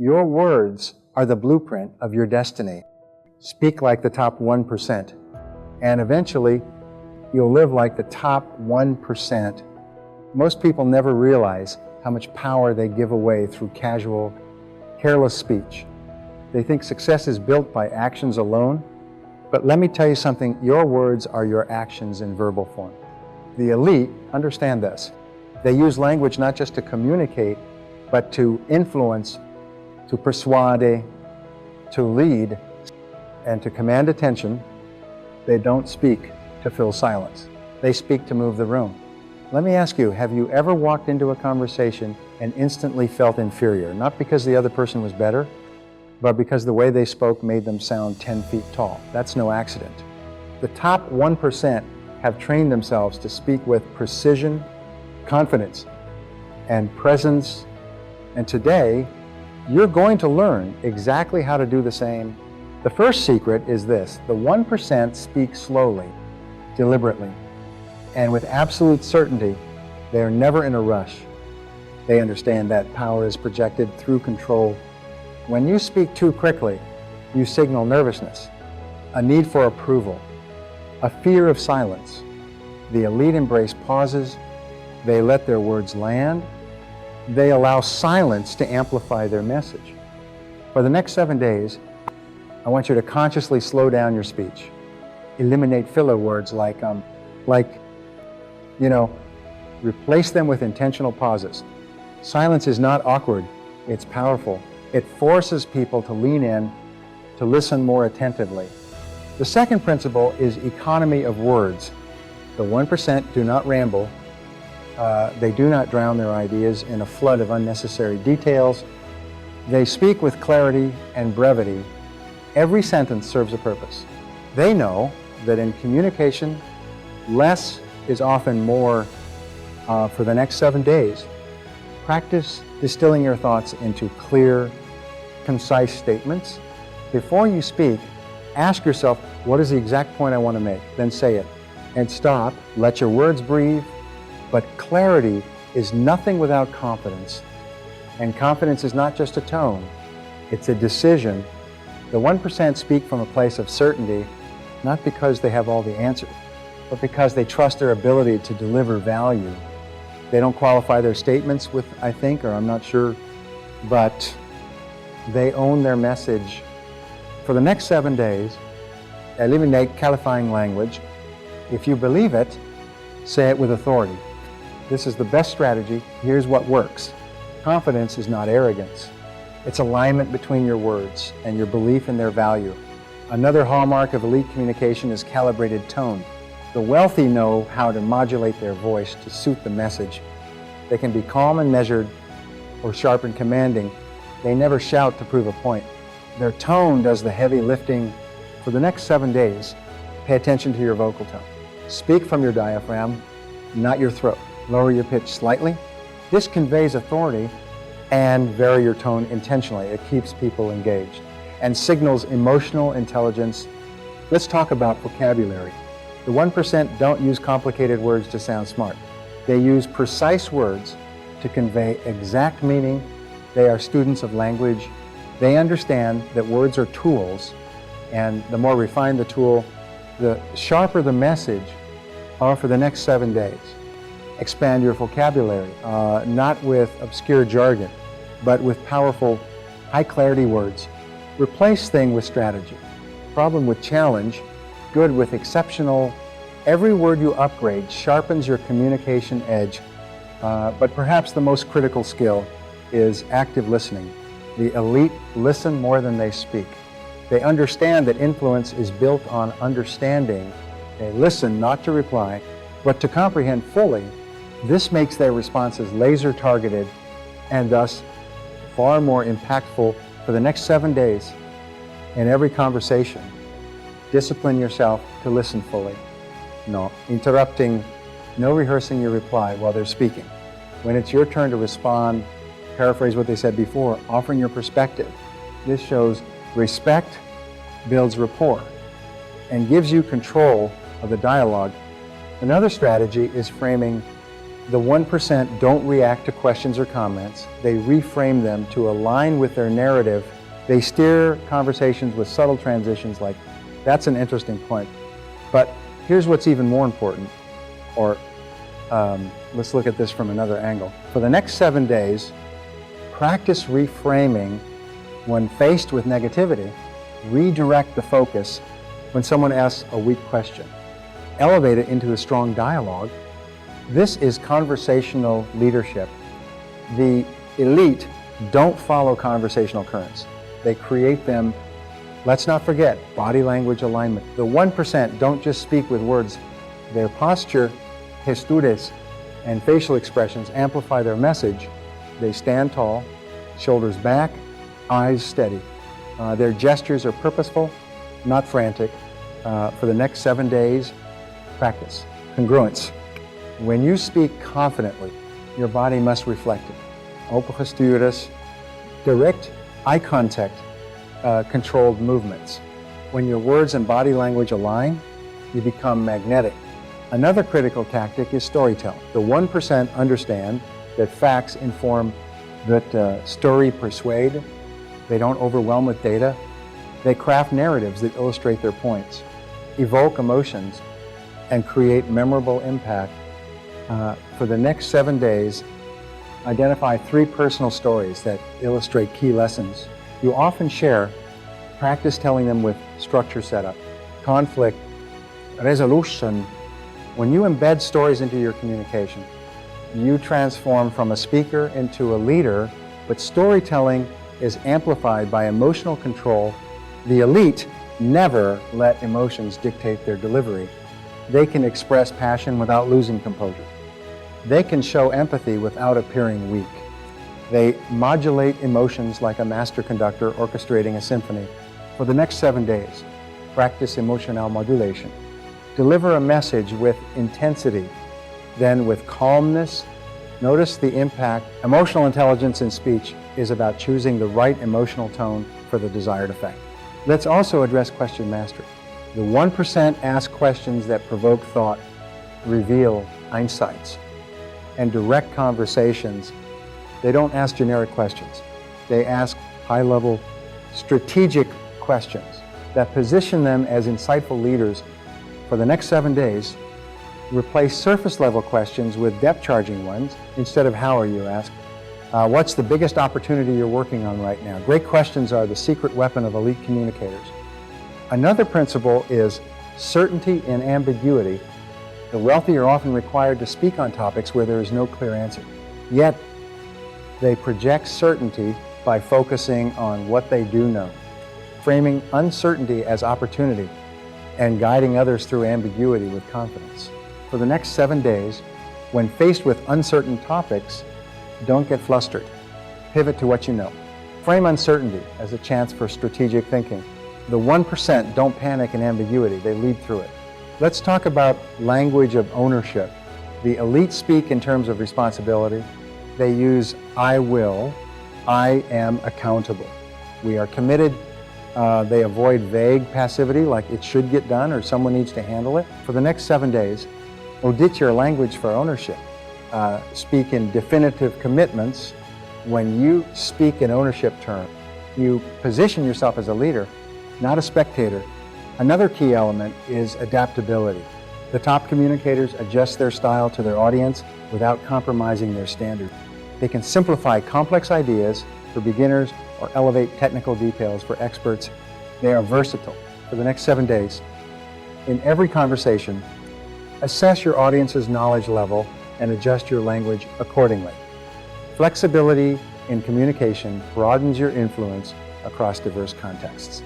Your words are the blueprint of your destiny. Speak like the top 1%, and eventually you'll live like the top 1%. Most people never realize how much power they give away through casual, careless speech. They think success is built by actions alone, but let me tell you something, your words are your actions in verbal form. The elite understand this. They use language not just to communicate, but to influence, to persuade, to lead, and to command attention. They don't speak to fill silence. They speak to move the room. Let me ask you, have you ever walked into a conversation and instantly felt inferior? Not because the other person was better, but because the way they spoke made them sound 10 feet tall. That's no accident. The top 1% have trained themselves to speak with precision, confidence, and presence. And today, you're going to learn exactly how to do the same. The first secret is this: the 1% speak slowly, deliberately, and with absolute certainty. They are never in a rush. They understand that power is projected through control. When you speak too quickly, you signal nervousness, a need for approval, a fear of silence. The elite embrace pauses. They let their words land. They allow silence to amplify their message. For the next 7 days, I want you to consciously slow down your speech. Eliminate filler words like, replace them with intentional pauses. Silence is not awkward, it's powerful. It forces people to lean in, to listen more attentively. The second principle is economy of words. The 1% do not ramble. They do not drown their ideas in a flood of unnecessary details. They speak with clarity and brevity. Every sentence serves a purpose. They know that in communication, less is often more. For the next 7 days, practice distilling your thoughts into clear, concise statements. Before you speak, ask yourself, what is the exact point I want to make? Then say it. And stop, let your words breathe. But clarity is nothing without confidence. And confidence is not just a tone, it's a decision. The 1% speak from a place of certainty, not because they have all the answers, but because they trust their ability to deliver value. They don't qualify their statements with I think, or I'm not sure, but they own their message. For the next 7 days, eliminate qualifying language. If you believe it, say it with authority. This is the best strategy. Here's what works. Confidence is not arrogance. It's alignment between your words and your belief in their value. Another hallmark of elite communication is calibrated tone. The wealthy know how to modulate their voice to suit the message. They can be calm and measured or sharp and commanding. They never shout to prove a point. Their tone does the heavy lifting. For the next 7 days, pay attention to your vocal tone. Speak from your diaphragm, not your throat. Lower your pitch slightly. This conveys authority, and vary your tone intentionally. It keeps people engaged and signals emotional intelligence. Let's talk about vocabulary. The 1% don't use complicated words to sound smart. They use precise words to convey exact meaning. They are students of language. They understand that words are tools, and the more refined the tool, the sharper the message. For the next 7 days, expand your vocabulary, not with obscure jargon, but with powerful, high-clarity words. Replace thing with strategy. Problem with challenge, good with exceptional. Every word you upgrade sharpens your communication edge, but perhaps the most critical skill is active listening. The elite listen more than they speak. They understand that influence is built on understanding. They listen not to reply, but to comprehend fully. This makes their responses laser-targeted and thus far more impactful. For the next 7 days, in every conversation, discipline yourself to listen fully. No interrupting, no rehearsing your reply while they're speaking. When it's your turn to respond, paraphrase what they said before, offering your perspective. This shows respect, builds rapport, and gives you control of the dialogue. Another strategy is framing The 1% don't react to questions or comments. They reframe them to align with their narrative. They steer conversations with subtle transitions like, that's an interesting point. But here's what's even more important, or let's look at this from another angle. For the next 7 days, practice reframing when faced with negativity. Redirect the focus when someone asks a weak question. Elevate it into a strong dialogue. This is conversational leadership. The elite don't follow conversational currents. They create them. Let's not forget body language alignment. The 1% don't just speak with words. Their posture, gestures, and facial expressions amplify their message. They stand tall, shoulders back, eyes steady. Their gestures are purposeful, not frantic. For the next 7 days, practice congruence. When you speak confidently, your body must reflect it. Open gestures, direct eye contact, controlled movements. When your words and body language align, you become magnetic. Another critical tactic is storytelling. The 1% understand that facts inform, that story persuade. They don't overwhelm with data. They craft narratives that illustrate their points, evoke emotions, and create memorable impact. For the next 7 days, identify 3 personal stories that illustrate key lessons. You often share, practice telling them with structure setup, conflict, resolution. When you embed stories into your communication, you transform from a speaker into a leader, but storytelling is amplified by emotional control. The elite never let emotions dictate their delivery. They can express passion without losing composure. They can show empathy without appearing weak. They modulate emotions like a master conductor orchestrating a symphony. For the next 7 days, practice emotional modulation. Deliver a message with intensity, then with calmness. Notice the impact. Emotional intelligence in speech is about choosing the right emotional tone for the desired effect. Let's also address question mastery. The 1% ask questions that provoke thought, reveal insights, and direct conversations. They don't ask generic questions. They ask high-level strategic questions that position them as insightful leaders. For the next 7 days, replace surface-level questions with depth-charging ones. Instead of how are you, ask, what's the biggest opportunity you're working on right now? Great questions are the secret weapon of elite communicators. Another principle is certainty and ambiguity. The wealthy are often required to speak on topics where there is no clear answer. Yet, they project certainty by focusing on what they do know, framing uncertainty as opportunity, and guiding others through ambiguity with confidence. For the next 7 days, when faced with uncertain topics, don't get flustered. Pivot to what you know. Frame uncertainty as a chance for strategic thinking. The 1% don't panic in ambiguity, they lead through it. Let's talk about language of ownership. The elite speak in terms of responsibility. They use I will, I am accountable. We are committed. They avoid vague passivity like it should get done or someone needs to handle it. For the next 7 days, audit your language for ownership. Speak in definitive commitments. When you speak in ownership terms, you position yourself as a leader, not a spectator. Another key element is adaptability. The top communicators adjust their style to their audience without compromising their standards. They can simplify complex ideas for beginners or elevate technical details for experts. They are versatile. For the next 7 days, in every conversation, assess your audience's knowledge level and adjust your language accordingly. Flexibility in communication broadens your influence across diverse contexts.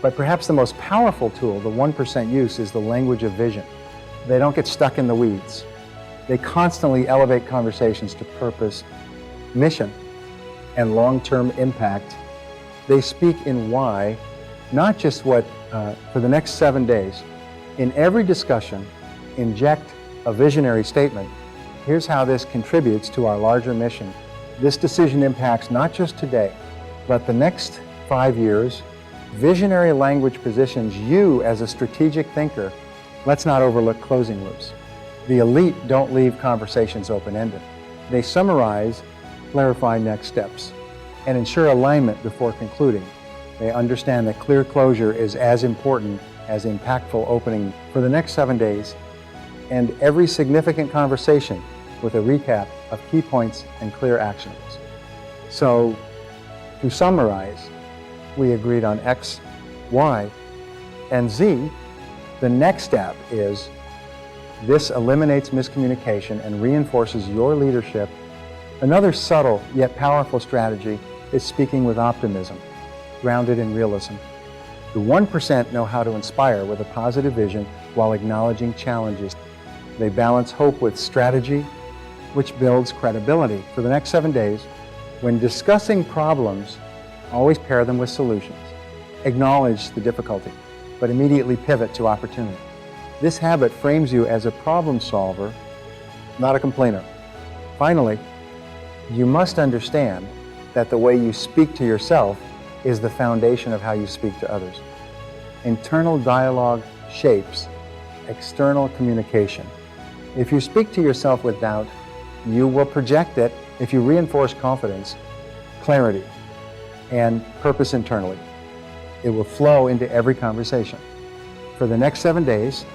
But perhaps the most powerful tool the 1% use is the language of vision. They don't get stuck in the weeds. They constantly elevate conversations to purpose, mission, and long-term impact. They speak in why, not just what. For the next 7 days, in every discussion, inject a visionary statement. Here's how this contributes to our larger mission. This decision impacts not just today, but the next 5 years. Visionary language positions you as a strategic thinker. Let's not overlook closing loops. The elite don't leave conversations open-ended. They summarize, clarify next steps, and ensure alignment before concluding. They understand that clear closure is as important as impactful opening. For the next 7 days, end every significant conversation with a recap of key points and clear actions. So, to summarize, we agreed on X, Y, and Z. The next step is this eliminates miscommunication and reinforces your leadership. Another subtle yet powerful strategy is speaking with optimism, grounded in realism. The 1% know how to inspire with a positive vision while acknowledging challenges. They balance hope with strategy, which builds credibility. For the next 7 days, when discussing problems, always pair them with solutions. Acknowledge the difficulty, but immediately pivot to opportunity. This habit frames you as a problem solver, not a complainer. Finally, you must understand that the way you speak to yourself is the foundation of how you speak to others. Internal dialogue shapes external communication. If you speak to yourself with doubt, you will project it. If you reinforce confidence, clarity, and purpose internally, it will flow into every conversation. For the next 7 days,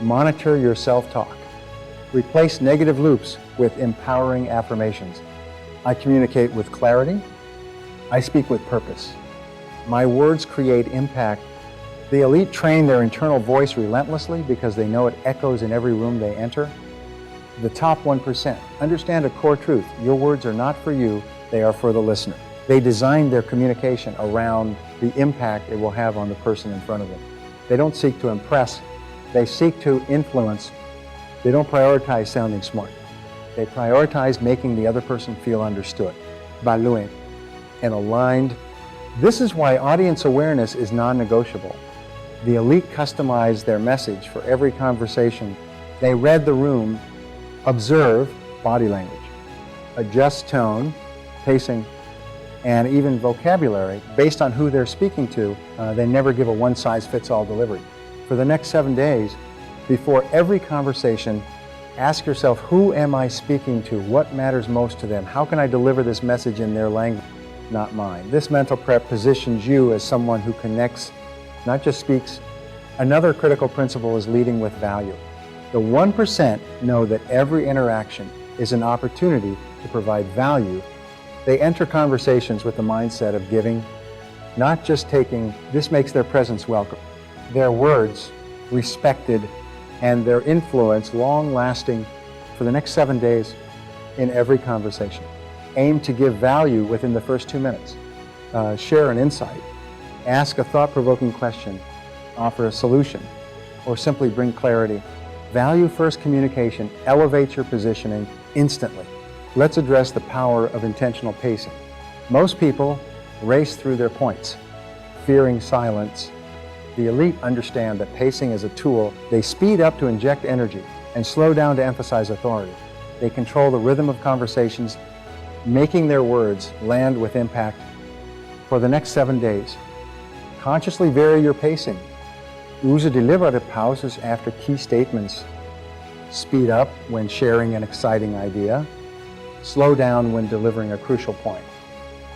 monitor your self-talk. Replace negative loops with empowering affirmations. I communicate with clarity. I speak with purpose. My words create impact. The elite train their internal voice relentlessly because they know it echoes in every room they enter. The top 1% understand a core truth. Your words are not for you, they are for the listener. They design their communication around the impact it will have on the person in front of them. They don't seek to impress, they seek to influence. They don't prioritize sounding smart. They prioritize making the other person feel understood, valued, and aligned. This is why audience awareness is non-negotiable. The elite customize their message for every conversation. They read the room, observe body language, adjust tone, pacing, and even vocabulary based on who they're speaking to. They never give a one-size-fits-all delivery. For the next 7 days, before every conversation, ask yourself, who am I speaking to? What matters most to them? How can I deliver this message in their language, not mine? This mental prep positions you as someone who connects, not just speaks. Another critical principle is leading with value. The 1% know that every interaction is an opportunity to provide value. They enter conversations with the mindset of giving, not just taking. This makes their presence welcome, their words respected, and their influence long-lasting for the next 7 days in every conversation. Aim to give value within the first 2 minutes. Share an insight, ask a thought-provoking question, offer a solution, or simply bring clarity. Value-first communication elevates your positioning instantly. Let's address the power of intentional pacing. Most people race through their points, fearing silence. The elite understand that pacing is a tool. They speed up to inject energy and slow down to emphasize authority. They control the rhythm of conversations, making their words land with impact. For the next 7 days, consciously vary your pacing. Use deliberate pauses after key statements. Speed up when sharing an exciting idea. Slow down when delivering a crucial point.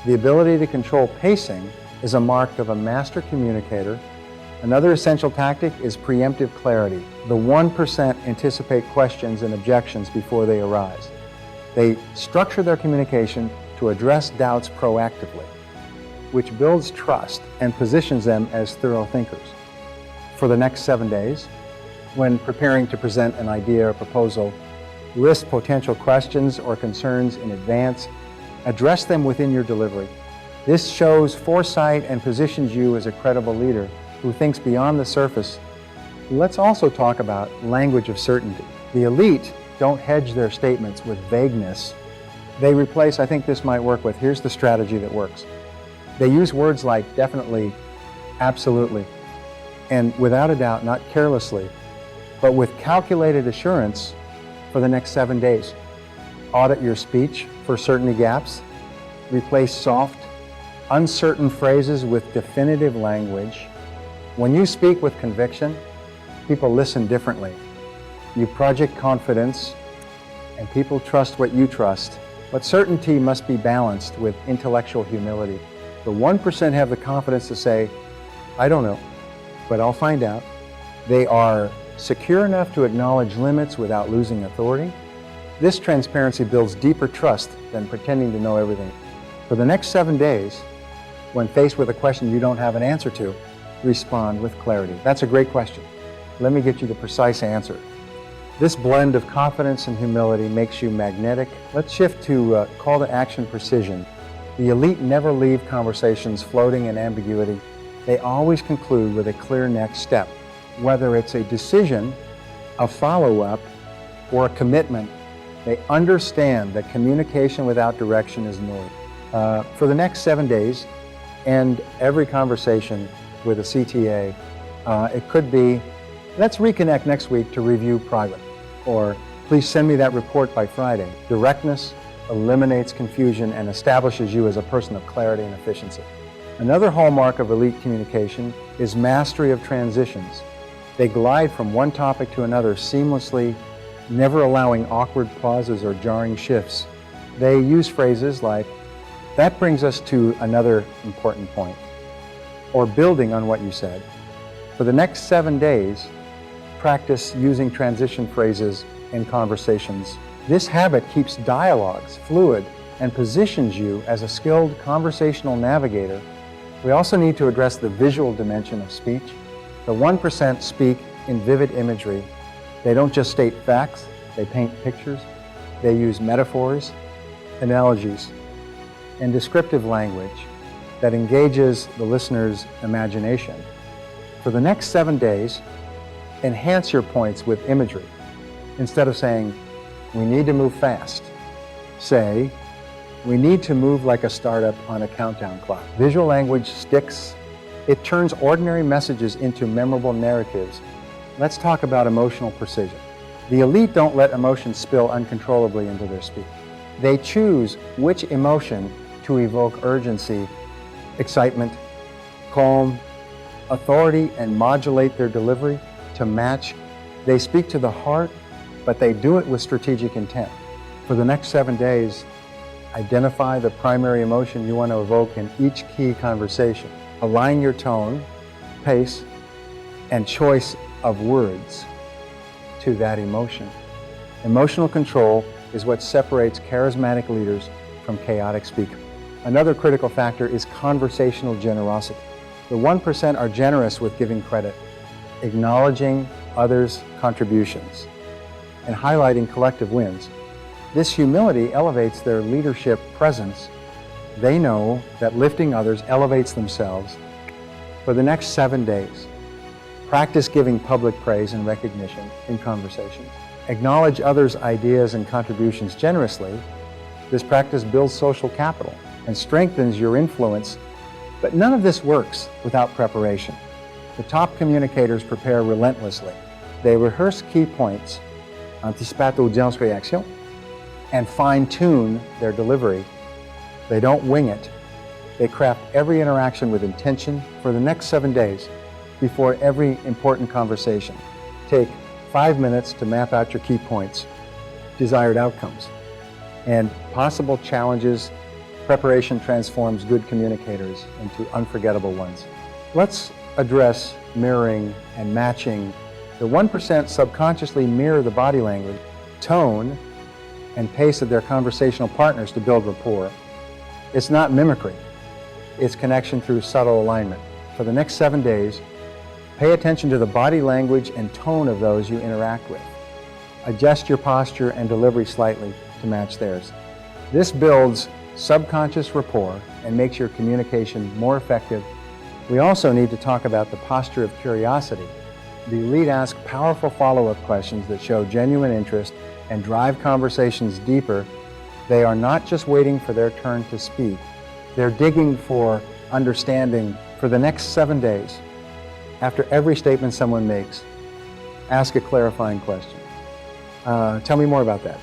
The ability to control pacing is a mark of a master communicator. Another essential tactic is preemptive clarity. The 1% anticipate questions and objections before they arise. They structure their communication to address doubts proactively, which builds trust and positions them as thorough thinkers. For the next 7 days, when preparing to present an idea or proposal, list potential questions or concerns in advance. Address them within your delivery. This shows foresight and positions you as a credible leader who thinks beyond the surface. Let's also talk about language of certainty. The elite don't hedge their statements with vagueness. They replace, I think this might work, with, here's the strategy that works. They use words like definitely, absolutely, and without a doubt, not carelessly, but with calculated assurance. For the next 7 days, audit your speech for certainty gaps. Replace soft, uncertain phrases with definitive language. When you speak with conviction, people listen differently. You project confidence, and people trust what you trust. But certainty must be balanced with intellectual humility. The 1% have the confidence to say, I don't know, but I'll find out. They are secure enough to acknowledge limits without losing authority. This transparency builds deeper trust than pretending to know everything. For the next 7 days, when faced with a question you don't have an answer to, respond with clarity. That's a great question. Let me get you the precise answer. This blend of confidence and humility makes you magnetic. Let's shift to call to action precision. The elite never leave conversations floating in ambiguity. They always conclude with a clear next step. Whether it's a decision, a follow-up, or a commitment, they understand that communication without direction is noise. For the next 7 days, end every conversation with a CTA. It could be, let's reconnect next week to review private, or please send me that report by Friday. Directness eliminates confusion and establishes you as a person of clarity and efficiency. Another hallmark of elite communication is mastery of transitions. They glide from one topic to another seamlessly, never allowing awkward pauses or jarring shifts. They use phrases like, that brings us to another important point, or building on what you said. For the next 7 days, practice using transition phrases in conversations. This habit keeps dialogues fluid and positions you as a skilled conversational navigator. We also need to address the visual dimension of speech. The 1% speak in vivid imagery. They don't just state facts, they paint pictures. They use metaphors, analogies, and descriptive language that engages the listener's imagination. For the next 7 days, enhance your points with imagery. Instead of saying, we need to move fast, say, we need to move like a startup on a countdown clock. Visual language sticks. It turns ordinary messages into memorable narratives. Let's talk about emotional precision. The elite don't let emotions spill uncontrollably into their speech. They choose which emotion to evoke urgency, excitement, calm, authority, and modulate their delivery to match. They speak to the heart, but they do it with strategic intent. For the next 7 days, identify the primary emotion you want to evoke in each key conversation. Align your tone, pace, and choice of words to that emotion. Emotional control is what separates charismatic leaders from chaotic speakers. Another critical factor is conversational generosity. The 1% are generous with giving credit, acknowledging others' contributions, and highlighting collective wins. This humility elevates their leadership presence. They know that lifting others elevates themselves. For the next 7 days, practice giving public praise and recognition in conversations. Acknowledge others' ideas and contributions generously. This practice builds social capital and strengthens your influence, but none of this works without preparation. The top communicators prepare relentlessly. They rehearse key points, anticipate audience réaction, and fine-tune their delivery. They don't wing it. They craft every interaction with intention. For the next 7 days, before every important conversation, take 5 minutes to map out your key points, desired outcomes, and possible challenges. Preparation transforms good communicators into unforgettable ones. Let's address mirroring and matching. The 1% subconsciously mirror the body language, tone, and pace of their conversational partners to build rapport. It's not mimicry. It's connection through subtle alignment. For the next 7 days, pay attention to the body language and tone of those you interact with. Adjust your posture and delivery slightly to match theirs. This builds subconscious rapport and makes your communication more effective. We also need to talk about the posture of curiosity. The elite ask powerful follow-up questions that show genuine interest and drive conversations deeper. They are not just waiting for their turn to speak. They're digging for understanding. For the next 7 days, after every statement someone makes, ask a clarifying question. Tell me more about that.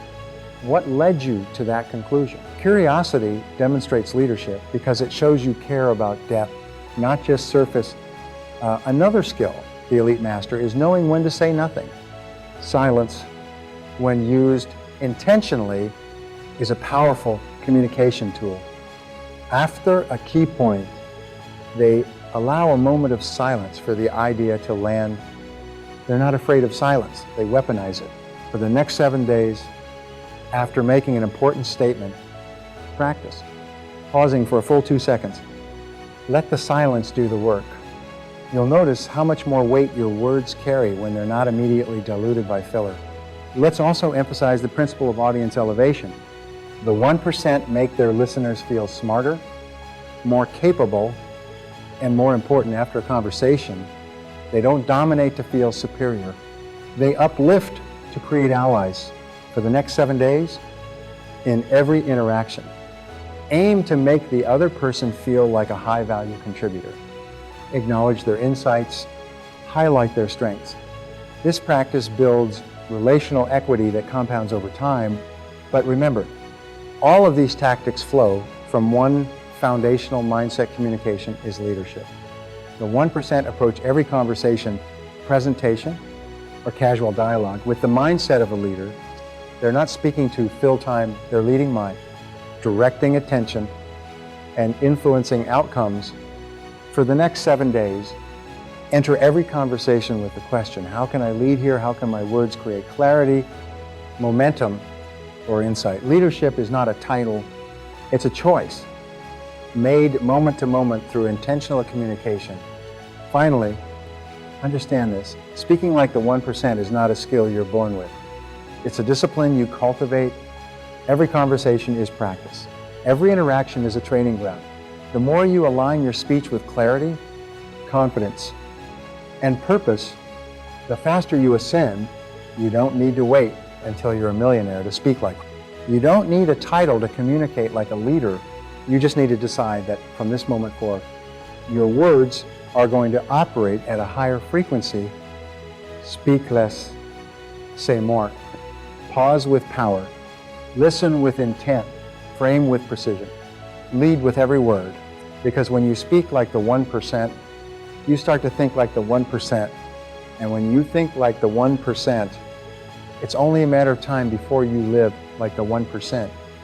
What led you to that conclusion? Curiosity demonstrates leadership because it shows you care about depth, not just surface. Another skill the elite master is knowing when to say nothing. Silence, when used intentionally, is a powerful communication tool. After a key point, they allow a moment of silence for the idea to land. They're not afraid of silence. They weaponize it. For the next 7 days, after making an important statement, practice pausing for a full 2 seconds. Let the silence do the work. You'll notice how much more weight your words carry when they're not immediately diluted by filler. Let's also emphasize the principle of audience elevation. The 1% make their listeners feel smarter, more capable, and more important after a conversation. They don't dominate to feel superior. They uplift to create allies. For the next 7 days, in every interaction, aim to make the other person feel like a high-value contributor. Acknowledge their insights, highlight their strengths. This practice builds relational equity that compounds over time, but remember, all of these tactics flow from one foundational mindset. Communication is leadership. The 1% approach every conversation, presentation, or casual dialogue with the mindset of a leader. They're not speaking to fill time, they're leading mind, directing attention, and influencing outcomes. For the next 7 days, enter every conversation with the question, how can I lead here? How can my words create clarity, momentum, or insight? Leadership is not a title, it's a choice, made moment to moment through intentional communication. Finally, understand this, speaking like the 1% is not a skill you're born with. It's a discipline you cultivate. Every conversation is practice. Every interaction is a training ground. The more you align your speech with clarity, confidence, and purpose, the faster you ascend. You don't need to wait until you're a millionaire to speak like one. You don't need a title to communicate like a leader. You just need to decide that from this moment forward, your words are going to operate at a higher frequency. Speak less, say more. Pause with power. Listen with intent. Frame with precision. Lead with every word. Because when you speak like the 1%, you start to think like the 1%. And when you think like the 1%, it's only a matter of time before you live like the 1%.